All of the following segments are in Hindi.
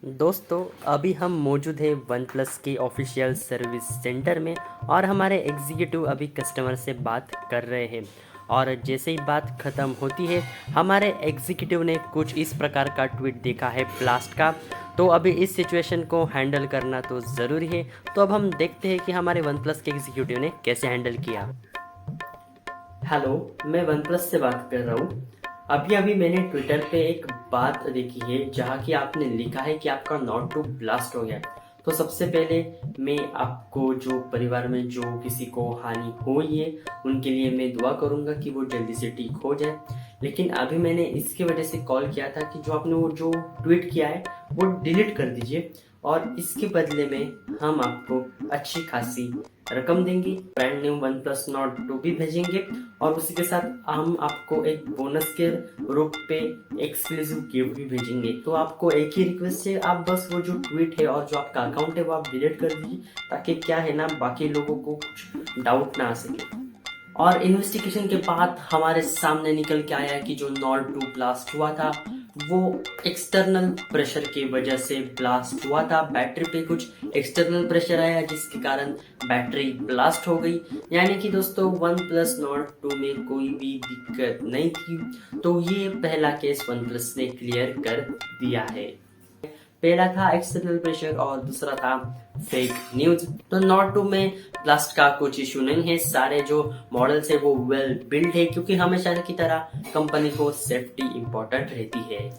दोस्तों, अभी हम मौजूद हैं वन प्लस के ऑफिशियल सर्विस सेंटर में और हमारे एग्जीक्यूटिव अभी कस्टमर से बात कर रहे हैं। और जैसे ही बात ख़त्म होती है, हमारे एग्जीक्यूटिव ने कुछ इस प्रकार का ट्वीट देखा है ब्लास्ट का। तो अभी इस सिचुएशन को हैंडल करना तो ज़रूरी है। तो अब हम देखते हैं कि हमारे वन प्लस के एग्जीक्यूटिव ने कैसे हैंडल किया। हेलो, मैं वन प्लस से बात कर रहा हूँ। अभी अभी मैंने ट्विटर पे एक बात देखी है जहाँ की आपने लिखा है कि आपका नॉट टू ब्लास्ट हो गया। तो सबसे पहले मैं आपको, जो परिवार में जो किसी को हानि हुई है, उनके लिए मैं दुआ करूंगा कि वो जल्दी से ठीक हो जाए। लेकिन अभी मैंने इसकी वजह से कॉल किया था कि जो आपने वो जो ट्वीट किया है वो डिलीट कर दीजिए और इसके बदले में हम आपको अच्छी खासी रकम देंगे, brand new one plus not 2 भी भेजेंगे और उसी के साथ हम आपको एक बोनस के रूप पे एक्सक्लूसिव गिफ्ट भी भेजेंगे। तो आपको एक ही रिक्वेस्ट है, आप बस वो जो ट्वीट है और जो आपका अकाउंट है वो आप डिलीट कर दीजिए, ताकि क्या है ना, बाकी लोगों को कुछ डाउट ना आ सके। और इन्वेस्टिगेशन के बाद हमारे सामने निकल के आया कि जो नॉट 2 ब्लास्ट हुआ था वो एक्सटर्नल प्रेशर की वजह से ब्लास्ट हुआ था। बैटरी पे कुछ एक्सटर्नल प्रेशर आया जिसके कारण बैटरी ब्लास्ट हो गई। यानी कि दोस्तों वन प्लस नॉट 2 में कोई भी दिक्कत नहीं थी। तो ये पहला केस वन प्लस ने क्लियर कर दिया है। पहला था एक्सटर्नल प्रेशर और दूसरा था फेक न्यूज। तो नॉट 2 में ब्लास्ट का कुछ इशू नहीं है। सारे जो मॉडल्स है वो वेल बिल्ड है, क्योंकि हमेशा की तरह कंपनी को सेफ्टी इंपॉर्टेंट रहती है।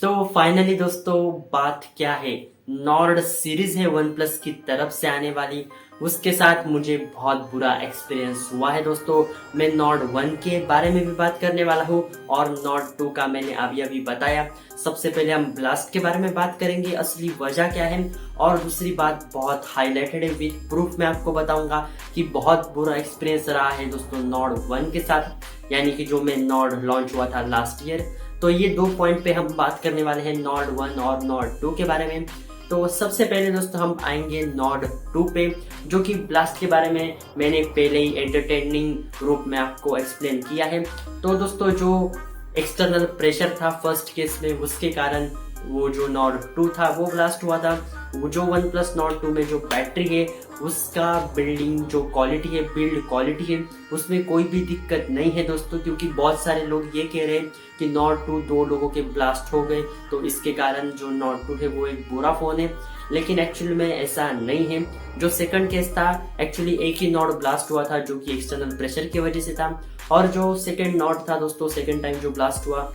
तो फाइनली दोस्तों बात क्या है, नॉर्ड सीरीज है वन प्लस की तरफ से आने वाली, उसके साथ मुझे बहुत बुरा एक्सपीरियंस हुआ है दोस्तों। मैं नॉर्ड 1 के बारे में भी बात करने वाला हूँ और नॉर्ड 2 का मैंने अभी अभी बताया। सबसे पहले हम ब्लास्ट के बारे में बात करेंगे, असली वजह क्या है, और दूसरी बात बहुत हाईलाइटेड है, विद प्रूफ मैं आपको बताऊंगा कि बहुत बुरा एक्सपीरियंस रहा है दोस्तों नॉर्ड 1 के साथ, यानी कि जो मैं नॉर्ड लॉन्च हुआ था लास्ट ईयर। तो ये दो पॉइंट पे हम बात करने वाले हैं, नॉर्ड 1 और नॉर्ड 2 के बारे में। तो सबसे पहले दोस्तों हम आएंगे नॉर्ड 2 पे, जो कि ब्लास्ट के बारे में मैंने पहले ही एंटरटेनिंग रूप में आपको एक्सप्लेन किया है। तो दोस्तों जो एक्सटर्नल प्रेशर था फर्स्ट केस में, उसके कारण वो जो नॉर्ड 2 था वो ब्लास्ट हुआ था। वो जो वन प्लस नॉर्ड 2 में जो बैटरी है उसका बिल्डिंग जो क्वालिटी है, बिल्ड क्वालिटी है, उसमें कोई भी दिक्कत नहीं है दोस्तों। क्योंकि बहुत सारे लोग ये कह रहे हैं कि नॉर्ड 2 दो लोगों के ब्लास्ट हो गए, तो इसके कारण जो नॉर्ड 2 है वो एक बुरा फोन है। लेकिन एक्चुअली में ऐसा नहीं है। जो सेकंड केस था, एक्चुअली एक ही नॉर्ड ब्लास्ट हुआ था जो कि एक्सटर्नल प्रेशर की वजह से था। और जो सेकंड नॉर्ड था दोस्तों, सेकंड टाइम जो ब्लास्ट हुआ,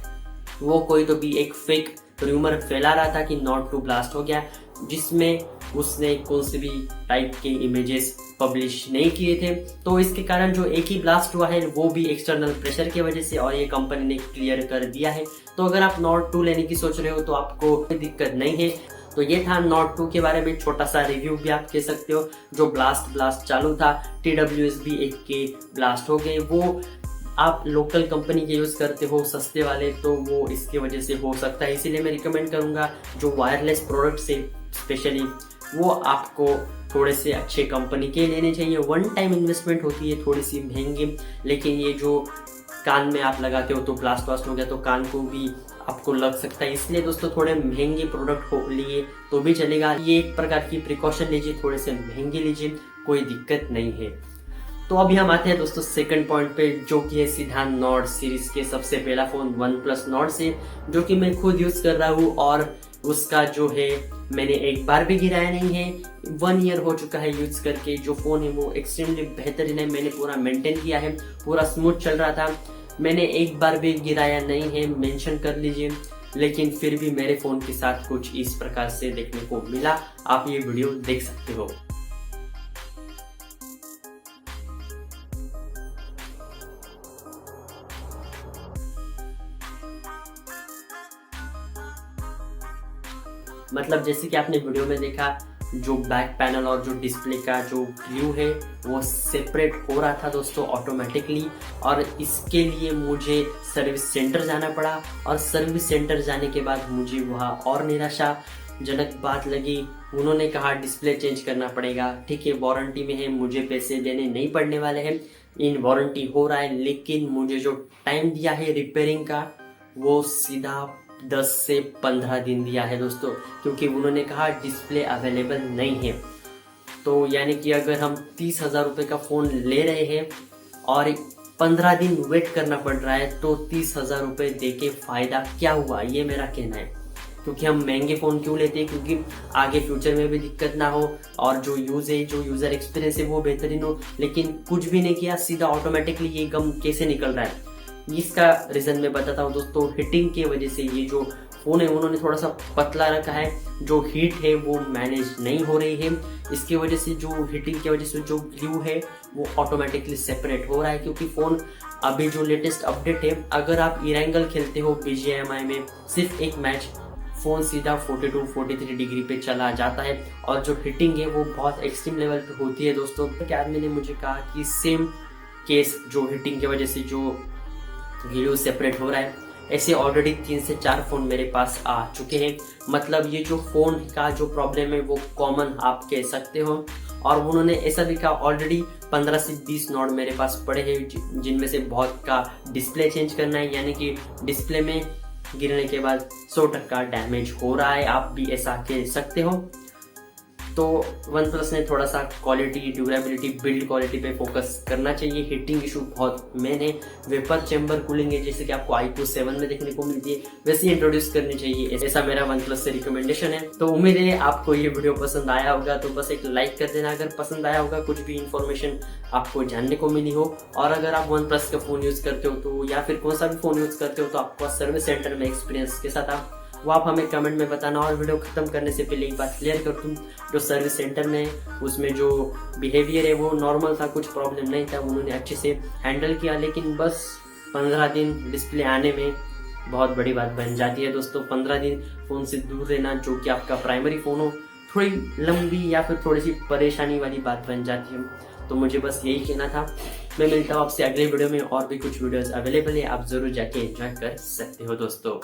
वो कोई तो भी एक फेक रूमर फैला रहा था कि नॉर्ड 2 ब्लास्ट हो गया, जिसमें उसने कौन से भी टाइप के इमेजेस पब्लिश नहीं किए थे। तो इसके कारण जो एक ही ब्लास्ट हुआ है वो भी एक्सटर्नल प्रेशर की वजह से, और ये कंपनी ने क्लियर कर दिया है। तो अगर आप नॉर्ड 2 लेने की सोच रहे हो तो आपको कोई दिक्कत नहीं है। तो ये था नॉर्ड 2 के बारे में छोटा सा रिव्यू भी आप कह सकते हो। जो ब्लास्ट चालू था, TWS भी एक के ब्लास्ट हो गए। वो आप लोकल कंपनी के यूज करते हो सस्ते वाले, तो वो इसके वजह से हो सकता है। इसीलिए मैं रिकमेंड करूंगा जो वायरलेस प्रोडक्ट्स है स्पेशली, वो आपको थोड़े से अच्छे कंपनी के लेने चाहिए। वन टाइम इन्वेस्टमेंट होती है थोड़ी सी महंगी, लेकिन ये जो कान में आप लगाते हो तो ब्लास्ट हो गया तो कान को भी आपको लग सकता है। इसलिए दोस्तों थोड़े महंगे प्रोडक्ट हो लिए तो भी चलेगा। ये एक प्रकार की प्रिकॉशन लीजिए, थोड़े से महंगे लीजिए, कोई दिक्कत नहीं है। तो अभी हम आते हैं दोस्तों सेकंड पॉइंट पे, जो कि है सीधा नॉर्ड सीरीज के सबसे पहला फोन वन प्लस नॉर्ड से, जो कि मैं खुद यूज कर रहा हूँ और उसका जो है मैंने एक बार भी गिराया नहीं है। 1 ईयर हो चुका है यूज करके। जो फोन है वो एक्सट्रीमली बेहतरीन है, मैंने पूरा मेंटेन किया है, पूरा स्मूथ चल रहा था, मैंने एक बार भी गिराया नहीं है, मेंशन कर लीजिए। लेकिन फिर भी मेरे फोन के साथ कुछ इस प्रकार से देखने को मिला, आप ये वीडियो देख सकते हो। मतलब जैसे कि आपने वीडियो में देखा, जो बैक पैनल और जो डिस्प्ले का जो व्यू है वो सेपरेट हो रहा था दोस्तों ऑटोमेटिकली। और इसके लिए मुझे सर्विस सेंटर जाना पड़ा, और सर्विस सेंटर जाने के बाद मुझे वहाँ और निराशाजनक बात लगी। उन्होंने कहा डिस्प्ले चेंज करना पड़ेगा, ठीक है वारंटी में है, मुझे पैसे देने नहीं पड़ने वाले हैं, इन वारंटी हो रहा है। लेकिन मुझे जो टाइम दिया है रिपेयरिंग का वो सीधा 10 से 15 दिन दिया है दोस्तों, क्योंकि उन्होंने कहा डिस्प्ले अवेलेबल नहीं है। तो यानी कि अगर हम 30,000 रुपये का फ़ोन ले रहे हैं और 15 दिन वेट करना पड़ रहा है, तो 30,000 रुपये दे के फ़ायदा क्या हुआ, ये मेरा कहना है। क्योंकि हम महंगे फ़ोन क्यों लेते हैं, क्योंकि आगे फ्यूचर में भी दिक्कत ना हो और जो यूज़र एक्सपीरियंस है वो बेहतरीन हो। लेकिन कुछ भी नहीं किया, सीधा ऑटोमेटिकली ये गम कैसे निकल रहा है, इसका रीज़न मैं बताता हूँ दोस्तों। हीटिंग की वजह से ये जो फ़ोन है उन्होंने थोड़ा सा पतला रखा है, जो हीट है वो मैनेज नहीं हो रही है। इसकी वजह से जो हीटिंग की वजह से जो ग्लू है वो ऑटोमेटिकली सेपरेट हो रहा है। क्योंकि फ़ोन अभी जो लेटेस्ट अपडेट है, अगर आप इरेंगल खेलते हो BGMI में सिर्फ एक मैच, फ़ोन सीधा 42-43 डिग्री पे चला जाता है और जो हीटिंग है वो बहुत एक्सट्रीम लेवल पे होती है दोस्तों। एक आदमी ने मुझे कहा कि सेम केस जो हीटिंग की वजह से जो ग्लू सेपरेट हो रहा है, ऐसे ऑलरेडी 3 से 4 फ़ोन मेरे पास आ चुके हैं। मतलब ये जो फ़ोन का जो प्रॉब्लम है वो कॉमन आप कह सकते हो। और उन्होंने ऐसा भी कहा ऑलरेडी 15 से 20 नोड मेरे पास पड़े हैं, जिनमें से बहुत का डिस्प्ले चेंज करना है, यानी कि डिस्प्ले में गिरने के बाद 100% डैमेज हो रहा है, आप भी ऐसा कह सकते हो। तो OnePlus ने थोड़ा सा क्वालिटी, ड्यूरेबिलिटी, बिल्ड क्वालिटी पे फोकस करना चाहिए। हीटिंग इशू बहुत मेन है। वेपर चैम्बर कूलिंग है, जैसे कि आपको iQOO 7 में देखने को मिलती है, वैसे इंट्रोड्यूस करनी चाहिए, ऐसा मेरा OnePlus से रिकमेंडेशन है। तो उम्मीद है आपको ये वीडियो पसंद आया होगा, तो बस एक लाइक कर देना अगर पसंद आया होगा, कुछ भी इंफॉर्मेशन आपको जानने को मिली हो। और अगर आप OnePlus का फ़ोन यूज़ करते हो तो, या फिर कौन सा भी फ़ोन यूज़ करते हो, तो आपका सर्विस सेंटर में एक्सपीरियंस के साथ वो आप हमें कमेंट में बताना। और वीडियो खत्म करने से पहले एक बात क्लियर कर दूं, जो सर्विस सेंटर में उसमें जो बिहेवियर है वो नॉर्मल था, कुछ प्रॉब्लम नहीं था, उन्होंने अच्छे से हैंडल किया। लेकिन बस 15 दिन डिस्प्ले आने में बहुत बड़ी बात बन जाती है दोस्तों। 15 दिन फ़ोन से दूर रहना, जो कि आपका प्राइमरी फ़ोन हो, थोड़ी लंबी या फिर थोड़ी सी परेशानी वाली बात बन जाती है। तो मुझे बस यही कहना था। मैं मिलता हूँ आपसे अगले वीडियो में, और भी कुछ वीडियोज़ अवेलेबल है, आप ज़रूर जाके एंजॉय कर सकते हो दोस्तों।